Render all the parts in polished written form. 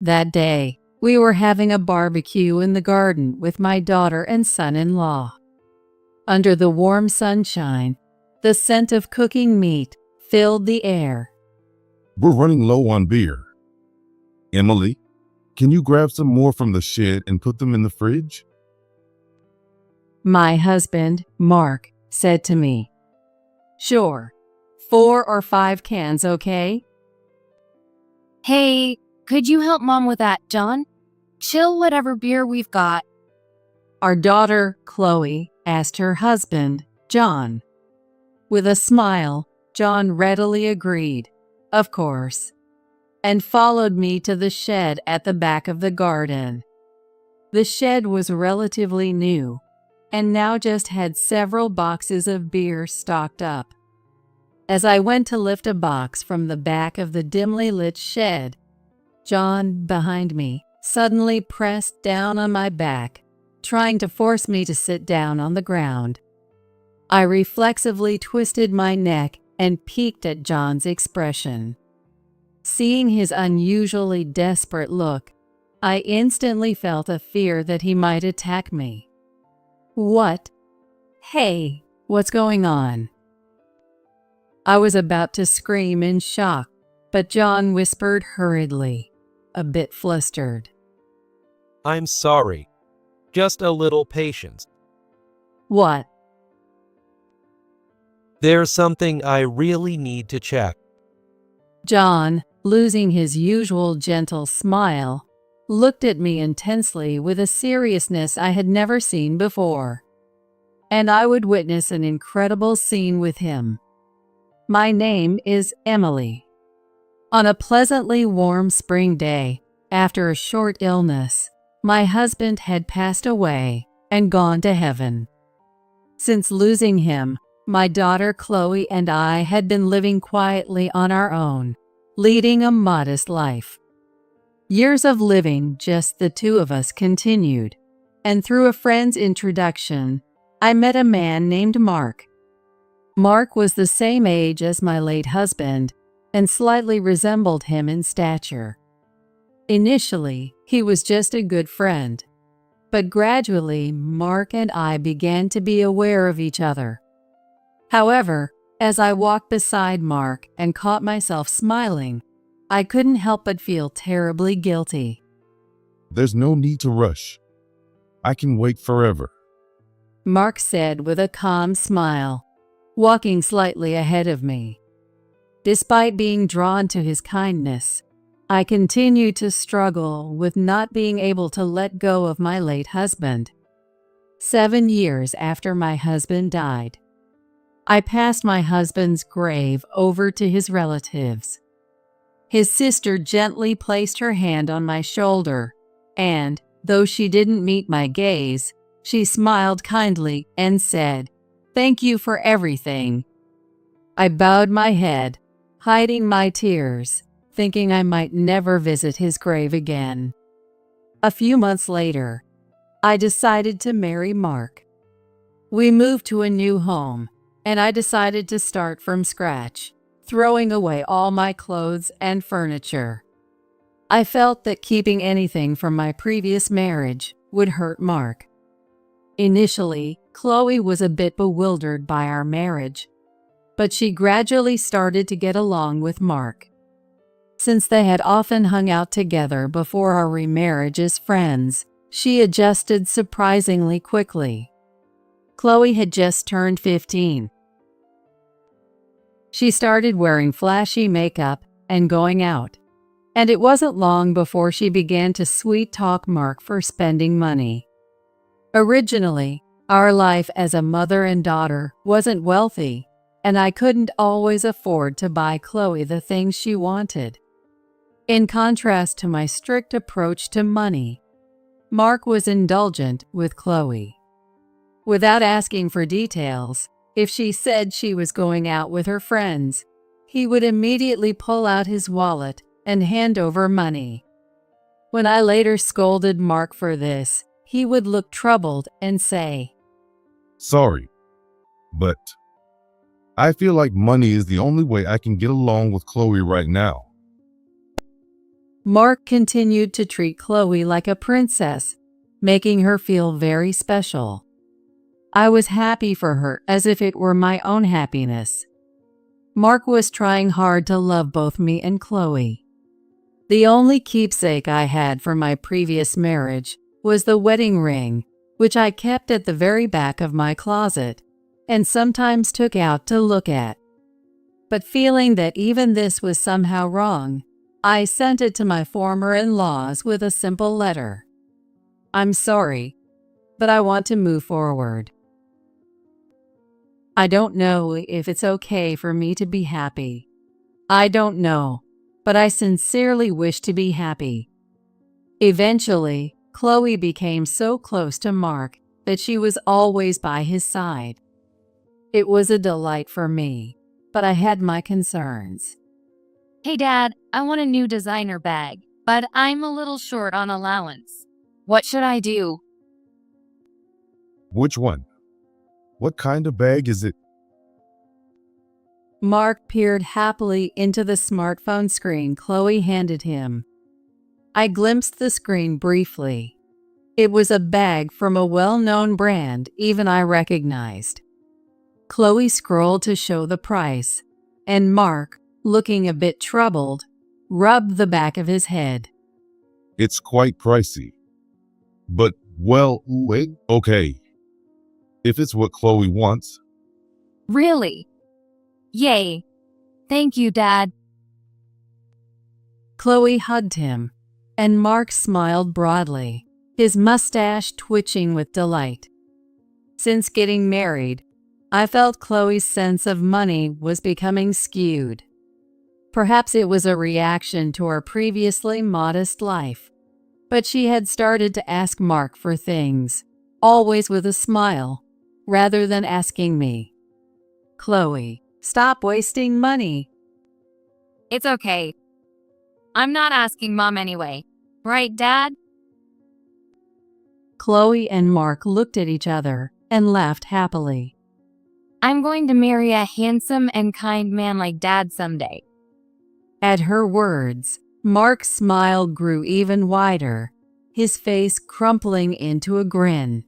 That day, we were having a barbecue in the garden with my daughter and son-in-law. Under the warm sunshine, the scent of cooking meat filled the air. We're running low on beer. Emily, can you grab some more from the shed and put them in the fridge? My husband, Mark, said to me. Sure. 4 or 5 cans, okay? Hey, could you help Mom with that, John? Chill whatever beer we've got. Our daughter, Chloe, asked her husband, John. With a smile, John readily agreed, of course, and followed me to the shed at the back of the garden. The shed was relatively new, and now just had several boxes of beer stocked up. As I went to lift a box from the back of the dimly lit shed, John, behind me, suddenly pressed down on my back, trying to force me to sit down on the ground. I reflexively twisted my neck and peeked at John's expression. Seeing his unusually desperate look, I instantly felt a fear that he might attack me. What? Hey, what's going on? I was about to scream in shock, but John whispered hurriedly, a bit flustered. I'm sorry. Just a little patience. What? There's something I really need to check. John, losing his usual gentle smile, looked at me intensely with a seriousness I had never seen before. And I would witness an incredible scene with him. My name is Emily. On a pleasantly warm spring day, after a short illness, my husband had passed away and gone to heaven. Since losing him, my daughter Chloe and I had been living quietly on our own, leading a modest life. Years of living just the two of us continued, and through a friend's introduction, I met a man named Mark. Mark was the same age as my late husband and slightly resembled him in stature. Initially, he was just a good friend, but gradually Mark and I began to be aware of each other. However, as I walked beside Mark and caught myself smiling, I couldn't help but feel terribly guilty. There's no need to rush. I can wait forever, Mark said with a calm smile, walking slightly ahead of me. Despite being drawn to his kindness, I continued to struggle with not being able to let go of my late husband. 7 years after my husband died, I passed my husband's grave over to his relatives. His sister gently placed her hand on my shoulder, and, though she didn't meet my gaze, she smiled kindly and said, "Thank you for everything." I bowed my head, hiding my tears, thinking I might never visit his grave again. A few months later, I decided to marry Mark. We moved to a new home, and I decided to start from scratch, throwing away all my clothes and furniture. I felt that keeping anything from my previous marriage would hurt Mark. Initially, Chloe was a bit bewildered by our marriage, but she gradually started to get along with Mark. Since they had often hung out together before our remarriage as friends, she adjusted surprisingly quickly. Chloe had just turned 15. She started wearing flashy makeup and going out, and it wasn't long before she began to sweet-talk Mark for spending money. Originally, our life as a mother and daughter wasn't wealthy, and I couldn't always afford to buy Chloe the things she wanted. In contrast to my strict approach to money, Mark was indulgent with Chloe. Without asking for details, if she said she was going out with her friends, he would immediately pull out his wallet and hand over money. When I later scolded Mark for this, he would look troubled and say, Sorry, but I feel like money is the only way I can get along with Chloe right now. Mark continued to treat Chloe like a princess, making her feel very special. I was happy for her as if it were my own happiness. Mark was trying hard to love both me and Chloe. The only keepsake I had from my previous marriage was the wedding ring, which I kept at the very back of my closet and sometimes took out to look at. But feeling that even this was somehow wrong, I sent it to my former in-laws with a simple letter. I'm sorry, but I want to move forward. I don't know if it's okay for me to be happy. I don't know, but I sincerely wish to be happy. Eventually, Chloe became so close to Mark that she was always by his side. It was a delight for me, but I had my concerns. Hey Dad, I want a new designer bag, but I'm a little short on allowance. What should I do? Which one? What kind of bag is it? Mark peered happily into the smartphone screen Chloe handed him. I glimpsed the screen briefly. It was a bag from a well-known brand even I recognized. Chloe scrolled to show the price, and Mark, looking a bit troubled, rubbed the back of his head. It's quite pricey. But, well, wait, okay. If it's what Chloe wants. Really? Yay. Thank you, Dad. Chloe hugged him, and Mark smiled broadly, his mustache twitching with delight. Since getting married, I felt Chloe's sense of money was becoming skewed. Perhaps it was a reaction to our previously modest life, but she had started to ask Mark for things, always with a smile, rather than asking me. Chloe, stop wasting money. It's okay. I'm not asking Mom anyway. Right, Dad? Chloe and Mark looked at each other and laughed happily. I'm going to marry a handsome and kind man like Dad someday. At her words, Mark's smile grew even wider, his face crumpling into a grin.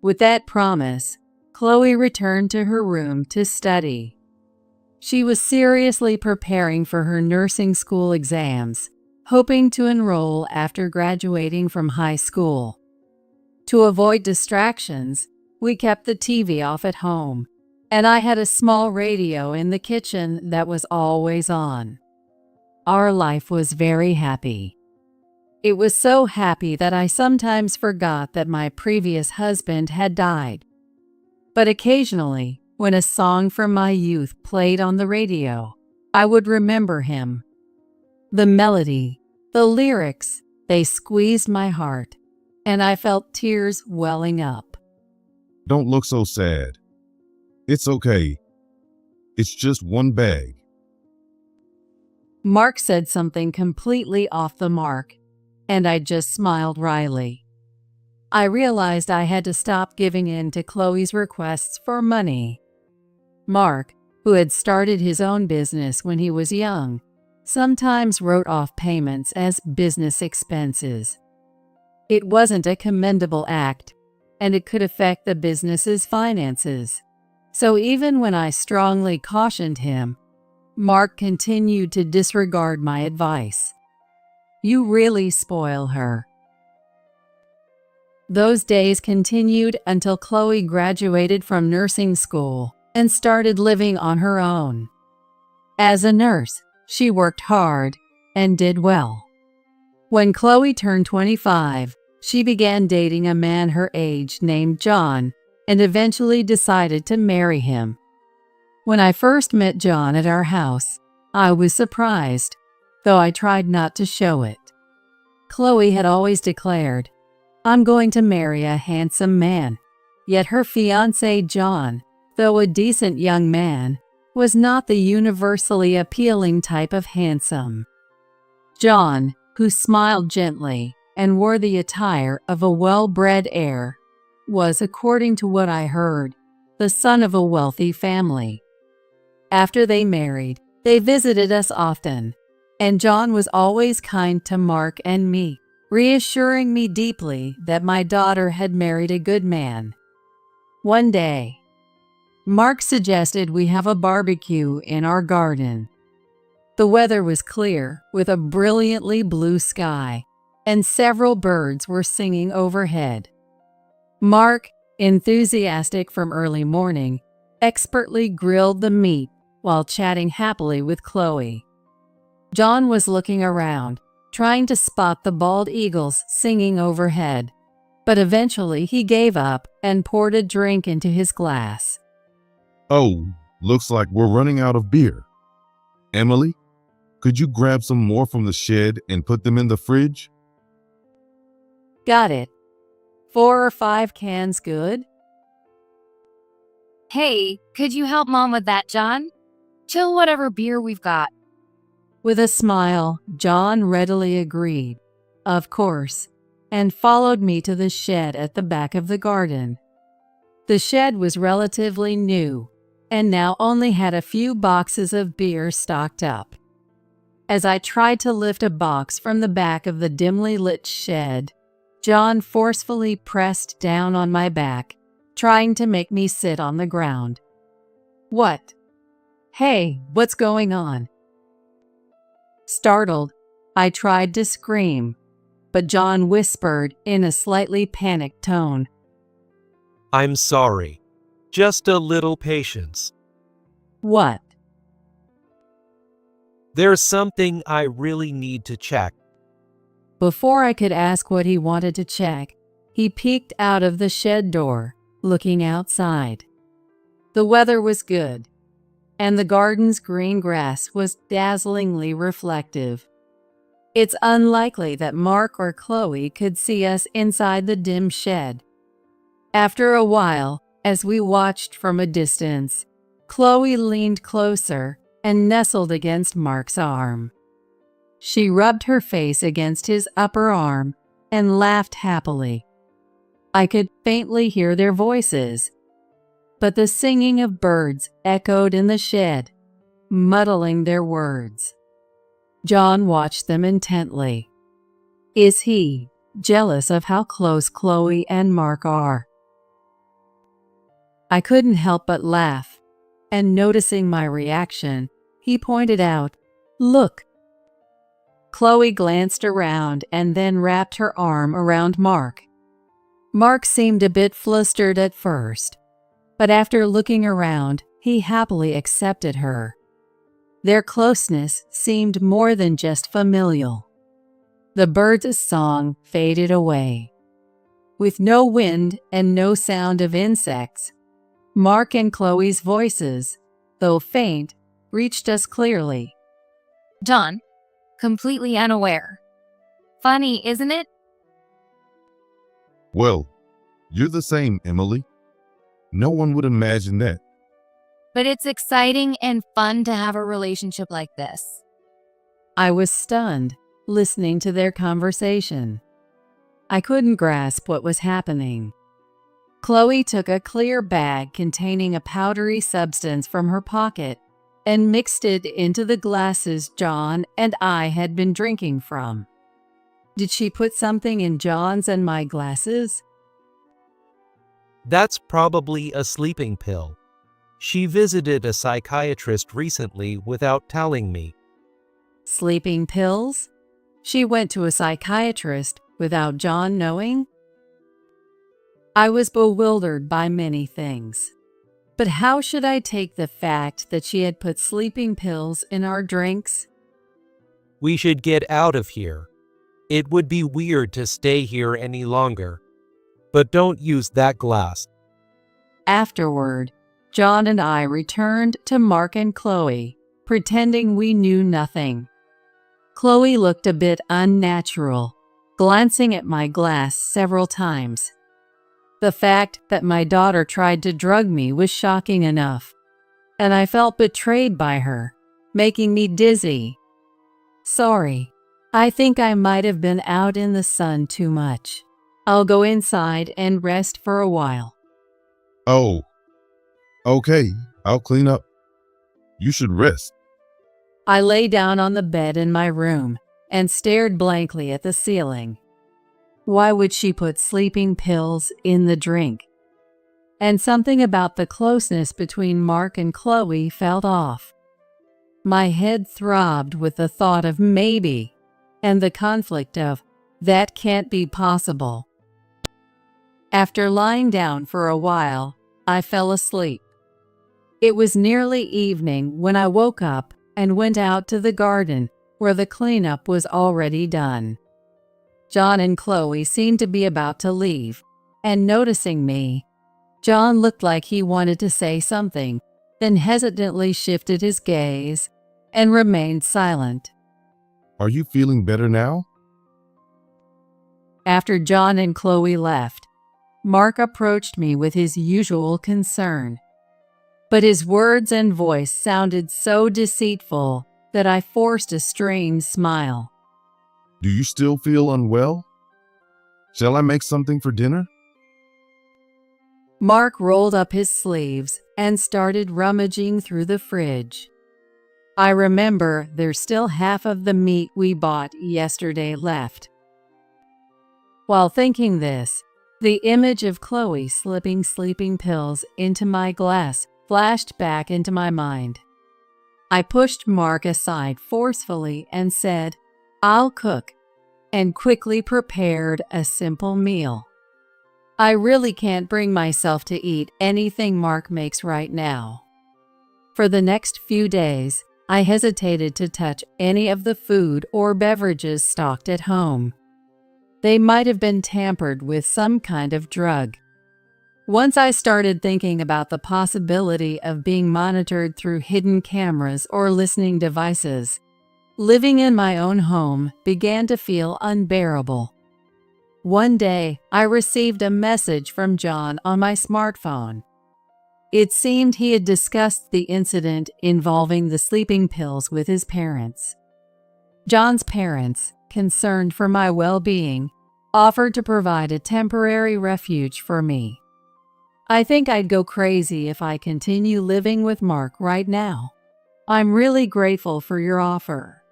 With that promise, Chloe returned to her room to study. She was seriously preparing for her nursing school exams, hoping to enroll after graduating from high school. To avoid distractions, we kept the TV off at home, and I had a small radio in the kitchen that was always on. Our life was very happy. It was so happy that I sometimes forgot that my previous husband had died. But occasionally, when a song from my youth played on the radio, I would remember him. The melody, the lyrics, they squeezed my heart, and I felt tears welling up. Don't look so sad. It's okay. It's just one bag. Mark said something completely off the mark, and I just smiled wryly. I realized I had to stop giving in to Chloe's requests for money. Mark, who had started his own business when he was young, sometimes wrote off payments as business expenses. It wasn't a commendable act, and it could affect the business's finances. So even when I strongly cautioned him, Mark continued to disregard my advice. You really spoil her. Those days continued until Chloe graduated from nursing school and started living on her own. As a nurse, she worked hard and did well. When Chloe turned 25, she began dating a man her age named John and eventually decided to marry him. When I first met John at our house, I was surprised, though I tried not to show it. Chloe had always declared, I'm going to marry a handsome man. Yet her fiancé John, though a decent young man, was not the universally appealing type of handsome. John, who smiled gently and wore the attire of a well-bred heir, was, according to what I heard, the son of a wealthy family. After they married, they visited us often, And John was always kind to Mark and me, reassuring me deeply that my daughter had married a good man. One day, Mark suggested we have a barbecue in our garden. The weather was clear, with a brilliantly blue sky, and several birds were singing overhead. Mark, enthusiastic from early morning, expertly grilled the meat while chatting happily with Chloe. John was looking around, trying to spot the bald eagles singing overhead, but eventually he gave up and poured a drink into his glass. Oh, looks like we're running out of beer. Emily, could you grab some more from the shed and put them in the fridge? Got it. 4 or 5 cans good? Hey, could you help Mom with that, John? Chill whatever beer we've got. With a smile, John readily agreed, of course, and followed me to the shed at the back of the garden. The shed was relatively new, and now only had a few boxes of beer stocked up. As I tried to lift a box from the back of the dimly lit shed, John forcefully pressed down on my back, trying to make me sit on the ground. What? Hey, what's going on? Startled, I tried to scream, but John whispered in a slightly panicked tone. I'm sorry. Just a little patience. What? There's something I really need to check. Before I could ask what he wanted to check, he peeked out of the shed door, looking outside. The weather was good, and the garden's green grass was dazzlingly reflective. It's unlikely that Mark or Chloe could see us inside the dim shed. After a while, as we watched from a distance, Chloe leaned closer and nestled against Mark's arm. She rubbed her face against his upper arm and laughed happily. I could faintly hear their voices, but the singing of birds echoed in the shed, muddling their words. John watched them intently. Is he jealous of how close Chloe and Mark are? I couldn't help but laugh, and noticing my reaction, he pointed out, "Look." Chloe glanced around and then wrapped her arm around Mark. Mark seemed a bit flustered at first, but after looking around, he happily accepted her. Their closeness seemed more than just familial. The birds' song faded away. With no wind and no sound of insects, Mark and Chloe's voices, though faint, reached us clearly. John, completely unaware. Funny, isn't it? Well, you're the same, Emily. No one would imagine that. But it's exciting and fun to have a relationship like this. I was stunned, listening to their conversation. I couldn't grasp what was happening. Chloe took a clear bag containing a powdery substance from her pocket and mixed it into the glasses John and I had been drinking from. Did she put something in John's and my glasses? That's probably a sleeping pill. She visited a psychiatrist recently without telling me. Sleeping pills? She went to a psychiatrist without John knowing? I was bewildered by many things. But how should I take the fact that she had put sleeping pills in our drinks? We should get out of here. It would be weird to stay here any longer. But don't use that glass. Afterward, John and I returned to Mark and Chloe, pretending we knew nothing. Chloe looked a bit unnatural, glancing at my glass several times. The fact that my daughter tried to drug me was shocking enough, and I felt betrayed by her, making me dizzy. Sorry, I think I might have been out in the sun too much. I'll go inside and rest for a while. Oh, okay, I'll clean up. You should rest. I lay down on the bed in my room and stared blankly at the ceiling. Why would she put sleeping pills in the drink? And something about the closeness between Mark and Chloe felt off. My head throbbed with the thought of maybe, and the conflict of that can't be possible. After lying down for a while, I fell asleep. It was nearly evening when I woke up and went out to the garden where the cleanup was already done. John and Chloe seemed to be about to leave, and noticing me, John looked like he wanted to say something, then hesitantly shifted his gaze and remained silent. Are you feeling better now? After John and Chloe left, Mark approached me with his usual concern. But his words and voice sounded so deceitful that I forced a strained smile. Do you still feel unwell? Shall I make something for dinner? Mark rolled up his sleeves and started rummaging through the fridge. I remember there's still half of the meat we bought yesterday left. While thinking this, the image of Chloe slipping sleeping pills into my glass flashed back into my mind. I pushed Mark aside forcefully and said, "I'll cook," and quickly prepared a simple meal. I really can't bring myself to eat anything Mark makes right now. For the next few days, I hesitated to touch any of the food or beverages stocked at home. They might have been tampered with some kind of drug. Once I started thinking about the possibility of being monitored through hidden cameras or listening devices, living in my own home began to feel unbearable. One day, I received a message from John on my smartphone. It seemed he had discussed the incident involving the sleeping pills with his parents. John's parents, concerned for my well-being, offered to provide a temporary refuge for me. I think I'd go crazy if I continue living with Mark right now. I'm really grateful for your offer.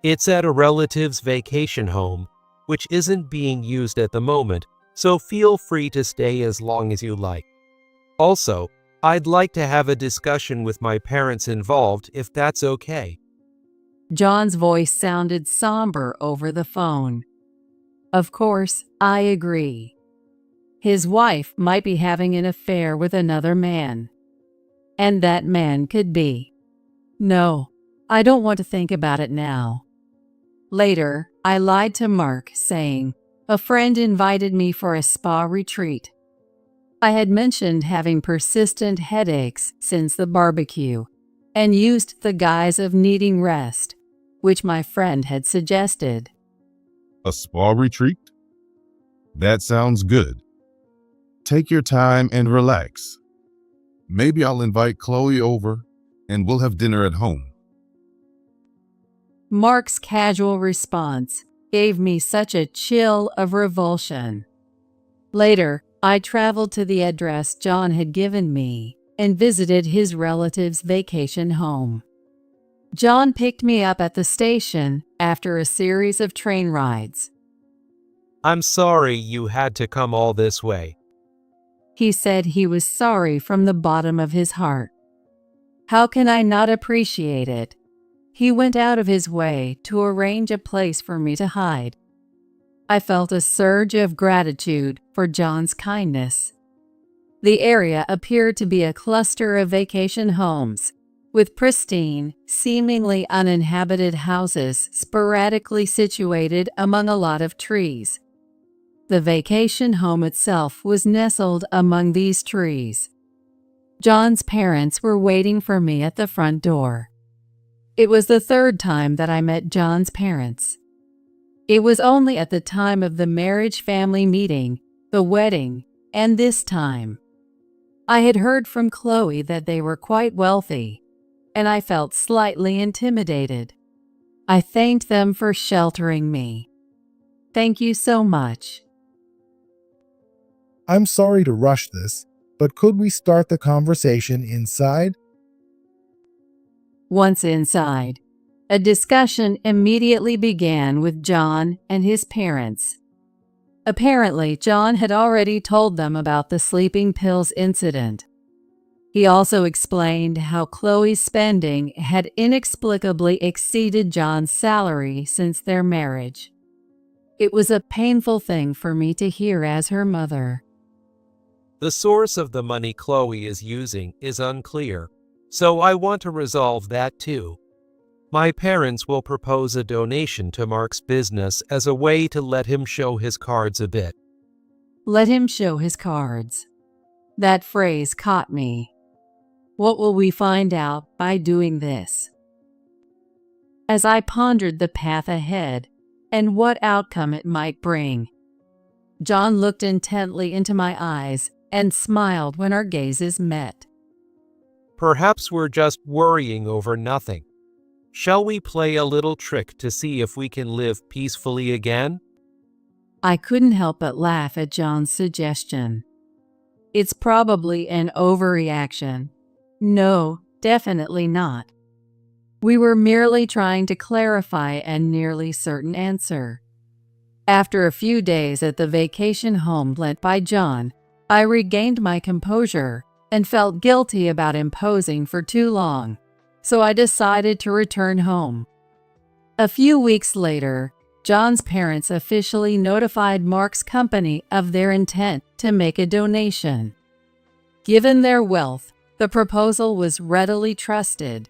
It's at a relative's vacation home, which isn't being used at the moment, so feel free to stay as long as you like. Also, I'd like to have a discussion with my parents involved if that's okay. John's voice sounded somber over the phone. Of course, I agree. His wife might be having an affair with another man. And that man could be. No, I don't want to think about it now. Later, I lied to Mark, saying a friend invited me for a spa retreat. I had mentioned having persistent headaches since the barbecue and used the guise of needing rest, which my friend had suggested. A spa retreat? That sounds good. Take your time and relax. Maybe I'll invite Chloe over and we'll have dinner at home. Mark's casual response gave me such a chill of revulsion. Later, I traveled to the address John had given me and visited his relative's vacation home. John picked me up at the station after a series of train rides. I'm sorry you had to come all this way. He said he was sorry from the bottom of his heart. How can I not appreciate it? He went out of his way to arrange a place for me to hide. I felt a surge of gratitude for John's kindness. The area appeared to be a cluster of vacation homes, with pristine, seemingly uninhabited houses sporadically situated among a lot of trees. The vacation home itself was nestled among these trees. John's parents were waiting for me at the front door. It was the third time that I met John's parents. It was only at the time of the marriage family meeting, the wedding, and this time. I had heard from Chloe that they were quite wealthy, and I felt slightly intimidated. I thanked them for sheltering me. Thank you so much. I'm sorry to rush this, but could we start the conversation inside? Once inside, a discussion immediately began with John and his parents. Apparently, John had already told them about the sleeping pills incident. He also explained how Chloe's spending had inexplicably exceeded John's salary since their marriage. It was a painful thing for me to hear as her mother. The source of the money Chloe is using is unclear, so I want to resolve that too. My parents will propose a donation to Mark's business as a way to let him show his cards a bit. Let him show his cards. That phrase caught me. What will we find out by doing this? As I pondered the path ahead and what outcome it might bring, John looked intently into my eyes and smiled when our gazes met. Perhaps we're just worrying over nothing. Shall we play a little trick to see if we can live peacefully again? I couldn't help but laugh at John's suggestion. It's probably an overreaction. No, definitely not. We were merely trying to clarify a nearly certain answer. After a few days at the vacation home lent by John, I regained my composure and felt guilty about imposing for too long, so I decided to return home. A few weeks later, John's parents officially notified Mark's company of their intent to make a donation. Given their wealth, the proposal was readily trusted,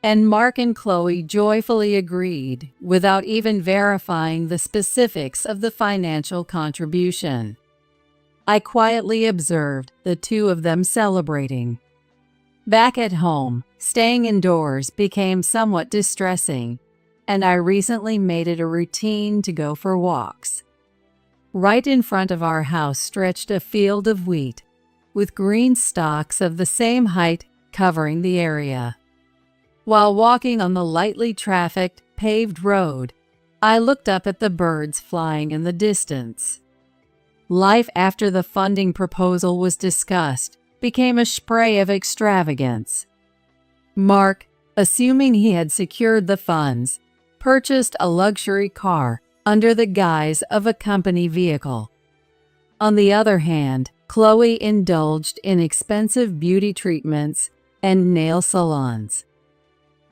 and Mark and Chloe joyfully agreed without even verifying the specifics of the financial contribution. I quietly observed the two of them celebrating. Back at home, staying indoors became somewhat distressing, and I recently made it a routine to go for walks. Right in front of our house stretched a field of wheat, with green stalks of the same height covering the area. While walking on the lightly trafficked, paved road, I looked up at the birds flying in the distance. Life after the funding proposal was discussed became a spray of extravagance. Mark, assuming he had secured the funds, purchased a luxury car under the guise of a company vehicle. On the other hand, Chloe indulged in expensive beauty treatments and nail salons.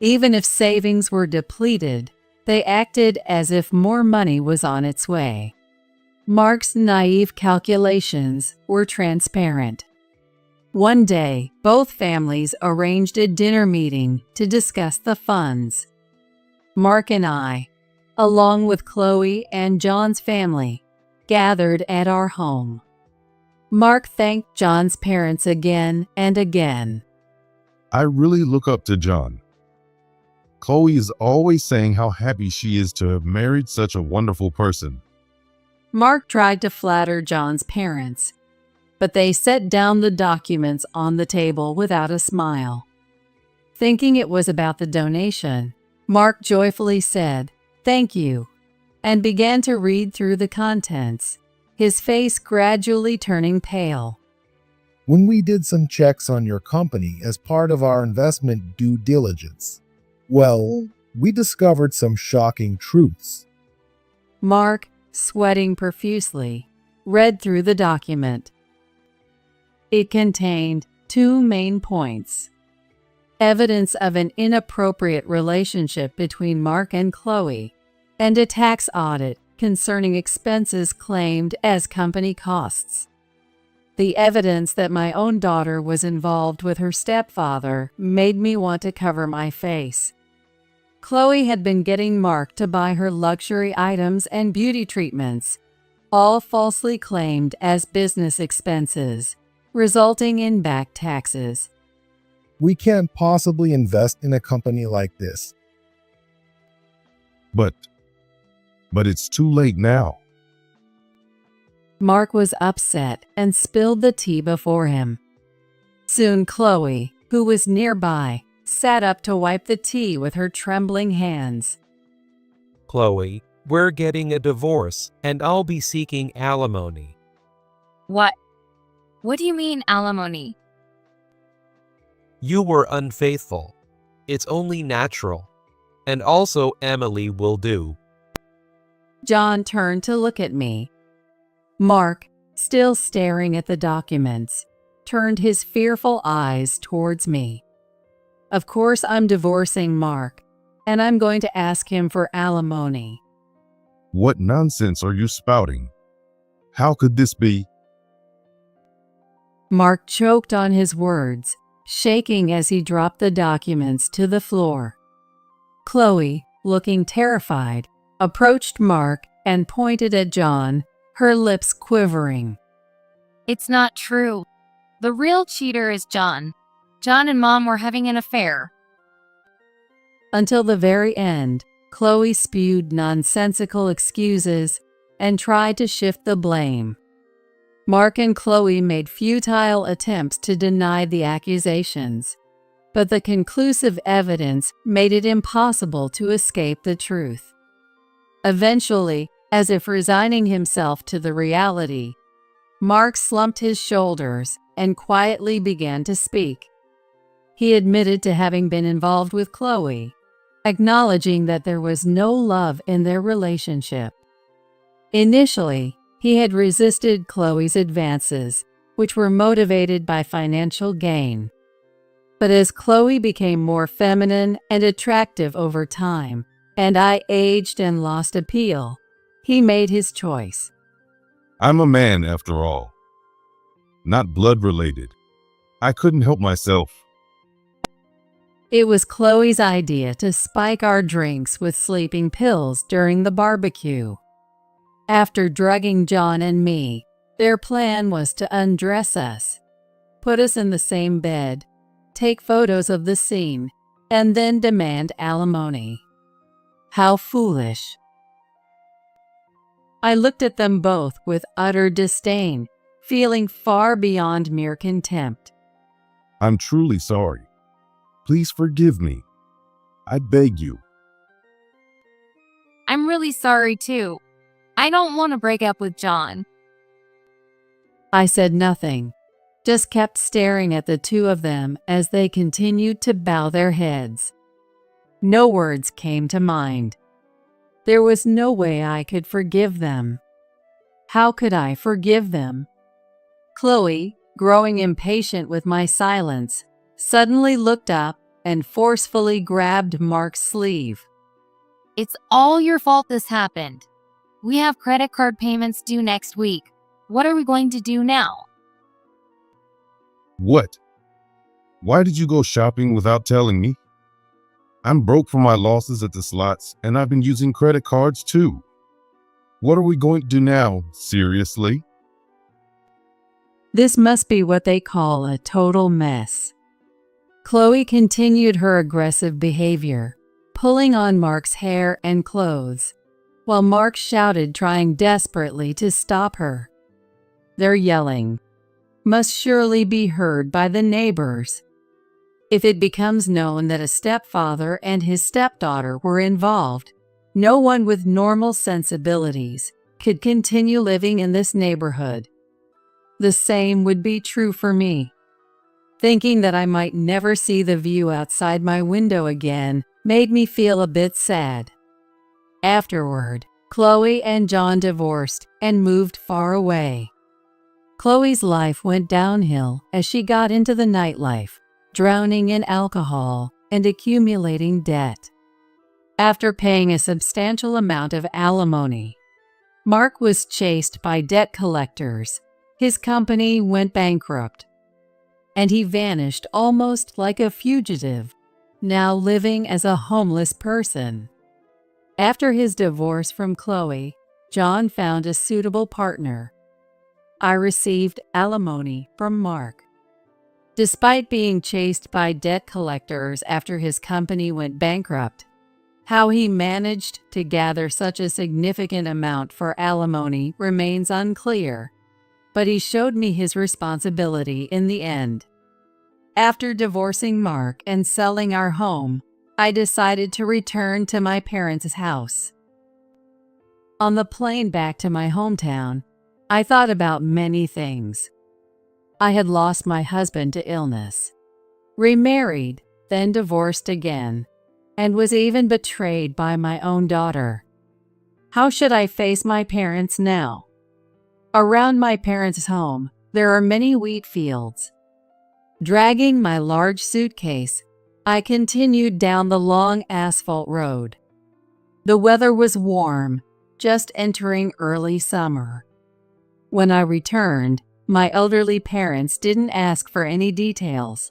Even if savings were depleted, they acted as if more money was on its way. Mark's naive calculations were transparent. One day, both families arranged a dinner meeting to discuss the funds. Mark and I, along with Chloe and John's family, gathered at our home. Mark thanked John's parents again and again. I really look up to John. Chloe is always saying how happy she is to have married such a wonderful person. Mark tried to flatter John's parents, but they set down the documents on the table without a smile. Thinking it was about the donation, Mark joyfully said, "Thank you," and began to read through the contents, his face gradually turning pale. When we did some checks on your company as part of our investment due diligence, well, we discovered some shocking truths. Mark, sweating profusely, read through the document. It contained two main points: evidence of an inappropriate relationship between Mark and Chloe, and a tax audit concerning expenses claimed as company costs. The evidence that my own daughter was involved with her stepfather made me want to cover my face. Chloe had been getting Mark to buy her luxury items and beauty treatments, all falsely claimed as business expenses, resulting in back taxes. We can't possibly invest in a company like this. But it's too late now. Mark was upset and spilled the tea before him. Soon Chloe, who was nearby, sat up to wipe the tea with her trembling hands. Chloe, we're getting a divorce, and I'll be seeking alimony. What? What do you mean alimony? You were unfaithful. It's only natural. And also Emily will do. John turned to look at me. Mark, still staring at the documents, turned his fearful eyes towards me. Of course I'm divorcing Mark, and I'm going to ask him for alimony. What nonsense are you spouting? How could this be? Mark choked on his words, shaking as he dropped the documents to the floor. Chloe, looking terrified, approached Mark and pointed at John, her lips quivering. It's not true. The real cheater is John. John and Mom were having an affair. Until the very end, Chloe spewed nonsensical excuses and tried to shift the blame. Mark and Chloe made futile attempts to deny the accusations, but the conclusive evidence made it impossible to escape the truth. Eventually, as if resigning himself to the reality, Mark slumped his shoulders and quietly began to speak. He admitted to having been involved with Chloe, acknowledging that there was no love in their relationship. Initially, he had resisted Chloe's advances, which were motivated by financial gain. But as Chloe became more feminine and attractive over time, and I aged and lost appeal, he made his choice. I'm a man after all. Not blood related. I couldn't help myself. It was Chloe's idea to spike our drinks with sleeping pills during the barbecue. After drugging John and me, their plan was to undress us, put us in the same bed, take photos of the scene, and then demand alimony. How foolish. I looked at them both with utter disdain, feeling far beyond mere contempt. I'm truly sorry. Please forgive me. I beg you. I'm really sorry too. I don't want to break up with John. I said nothing, just kept staring at the two of them as they continued to bow their heads. No words came to mind. There was no way I could forgive them. How could I forgive them? Chloe, growing impatient with my silence, suddenly looked up and forcefully grabbed Mark's sleeve. It's all your fault this happened. We have credit card payments due next week. What are we going to do now? What? Why did you go shopping without telling me? I'm broke from my losses at the slots, and I've been using credit cards too. What are we going to do now, seriously? This must be what they call a total mess. Chloe continued her aggressive behavior, pulling on Mark's hair and clothes, while Mark shouted, trying desperately to stop her. Their yelling must surely be heard by the neighbors. If it becomes known that a stepfather and his stepdaughter were involved, no one with normal sensibilities could continue living in this neighborhood. The same would be true for me. Thinking that I might never see the view outside my window again made me feel a bit sad. Afterward, Chloe and John divorced and moved far away. Chloe's life went downhill as she got into the nightlife, drowning in alcohol and accumulating debt. After paying a substantial amount of alimony, Mark was chased by debt collectors. His company went bankrupt, and he vanished almost like a fugitive, now living as a homeless person. After his divorce from Chloe, John found a suitable partner. I received alimony from Mark. Despite being chased by debt collectors after his company went bankrupt, how he managed to gather such a significant amount for alimony remains unclear, but he showed me his responsibility in the end. After divorcing Mark and selling our home, I decided to return to my parents' house. On the plane back to my hometown, I thought about many things. I had lost my husband to illness, remarried, then divorced again, and was even betrayed by my own daughter. How should I face my parents now? Around my parents' home, there are many wheat fields. Dragging my large suitcase, I continued down the long asphalt road. The weather was warm, just entering early summer. When I returned, my elderly parents didn't ask for any details.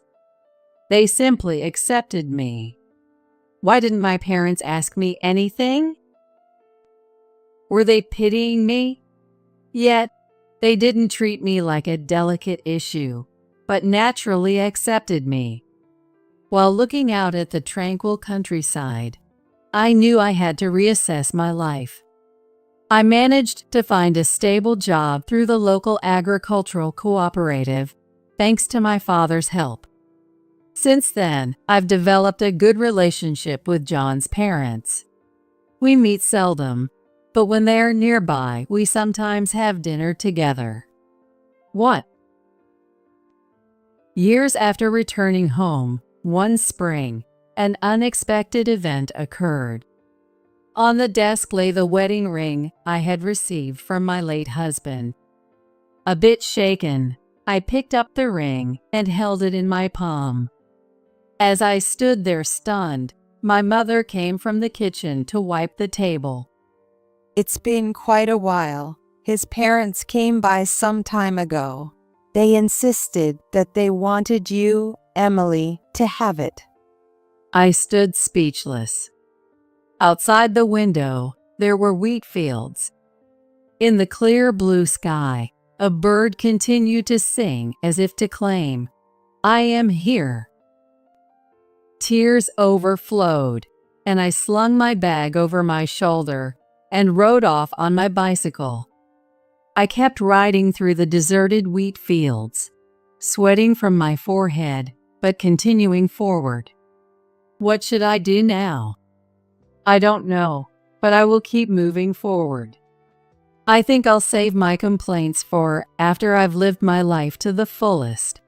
They simply accepted me. Why didn't my parents ask me anything? Were they pitying me? Yet, they didn't treat me like a delicate issue, but naturally accepted me. While looking out at the tranquil countryside, I knew I had to reassess my life. I managed to find a stable job through the local agricultural cooperative, thanks to my father's help. Since then, I've developed a good relationship with John's parents. We meet seldom, but when they are nearby, we sometimes have dinner together. What? Years after returning home, one spring, an unexpected event occurred. On the desk lay the wedding ring I had received from my late husband. A bit shaken, I picked up the ring and held it in my palm. As I stood there stunned, my mother came from the kitchen to wipe the table. It's been quite a while. His parents came by some time ago. They insisted that they wanted you, Emily, to have it. I stood speechless. Outside the window, there were wheat fields. In the clear blue sky, a bird continued to sing as if to claim, "I am here." Tears overflowed, and I slung my bag over my shoulder and rode off on my bicycle. I kept riding through the deserted wheat fields, sweating from my forehead, but continuing forward. What should I do now? I don't know, but I will keep moving forward. I think I'll save my complaints for after I've lived my life to the fullest.